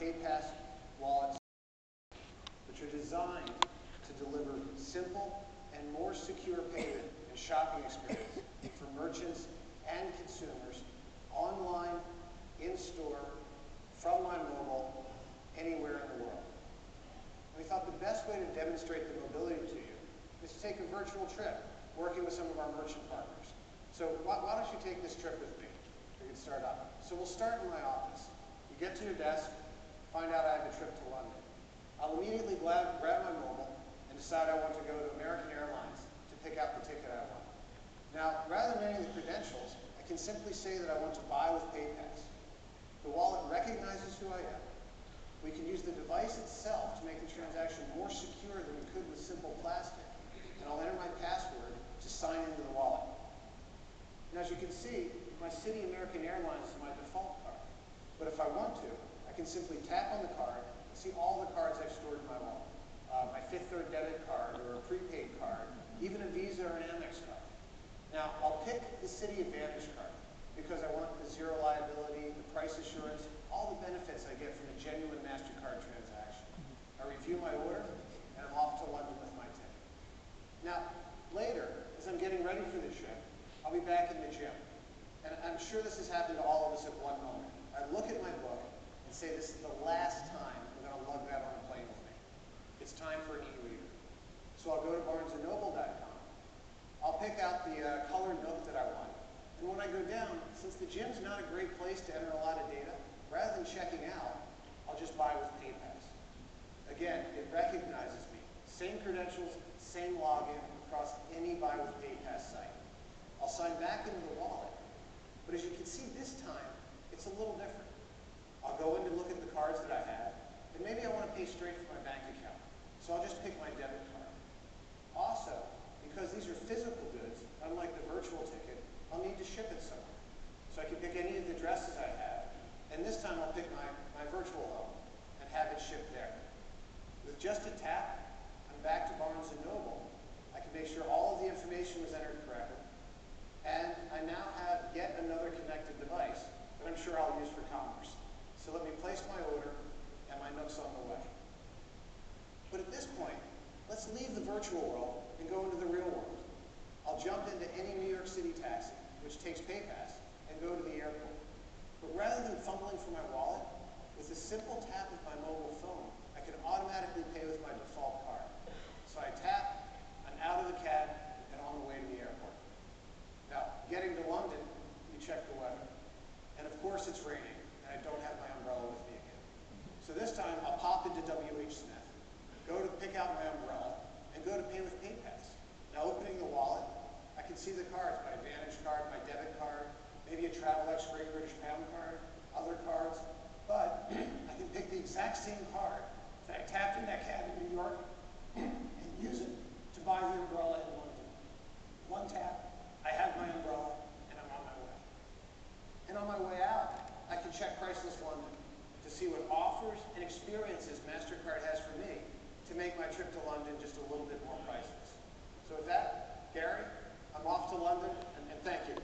PayPass wallets, which are designed to deliver simple and more secure payment and shopping experience for merchants and consumers online, in-store, from my mobile, anywhere in the world. And we thought the best way to demonstrate the mobility to you is to take a virtual trip, working with some of our merchant partners. So why don't you take this trip with me? We can start up. So we'll start in my office. You get to your desk, find out I have a trip to London. I'll immediately grab my mobile and decide I want to go to American Airlines to pick out the ticket I want. Now, rather than any of the credentials, I can simply say that I want to buy with PayPass. The wallet recognizes who I am. We can use the device itself to make the transaction more secure than we could with simple plastic. And I'll enter my password to sign into the wallet. And as you can see, my Citi American Airlines is my default card. But if I want to, I can simply tap on the card and see all the cards I've stored in my wallet. My Fifth Third debit card or a prepaid card, even a Visa or an Amex card. Now, I'll pick the Citi Advantage card because I want the zero liability, the price assurance, all the benefits I get from a genuine MasterCard transaction. I review my order, and I'm off to London with my ticket. Now, later, as I'm getting ready for the trip, I'll be back in the gym. And I'm sure this has happened to all of us at one moment. I look at my book and say, this is the last time I'm going to lug that on a plane with me. It's time for an e-reader. So I'll go to barnesandnoble.com. I'll pick out the color note that I want. And when I go down, since the gym's not a great place to enter a lot of data, rather than checking out, I'll just buy with PayPass. Again, it recognizes me. Same credentials, same login across any Buy with PayPass site. I'll sign back into the wallet. But as you can see this time, it's a little different. I'll go in to look at the cards that I have, and maybe I want to pay straight from my bank account. So I'll just pick my debit card. Also, because these are physical goods, unlike the virtual ticket, I'll need to ship it somewhere. So I can pick any of the addresses I have, and this time I'll pick my virtual home and have it shipped there. With just a tap, I'm back to Barnes & Noble. I can make sure all of the information was entered correctly, and I now have yet another connected device that I'm sure I'll use for commerce. So let me place my order, and my Nook's on the way. But at this point, let's leave the virtual world and go into the real world. I'll jump into any New York City taxi, which takes PayPass, and go to the airport. But rather than fumbling for my wallet, with a simple tap of my mobile phone, I can automatically pay with my default card. So I tap, I'm out of the cab, and on the way to the airport. Now, getting to London, you check the weather. And of course it's raining, and I don't have my umbrella with me again. So this time, I'll pop into WH Smith, go to pick out my umbrella, and go to pay with PayPass. Now, opening the wallet, I can see the cards, my Advantage card, my debit card, maybe a Travelex Great British Pound card, other cards, but I can pick the exact same card that I tapped in that cab in New York and use it to buy the umbrella in London. One tap, I have my umbrella, and I'm on my way. And on my way out, I can check Priceless London to see what offers and experiences MasterCard has for me to make my trip to London just a little bit more priceless. So with that, Gary, I'm off to London, and thank you.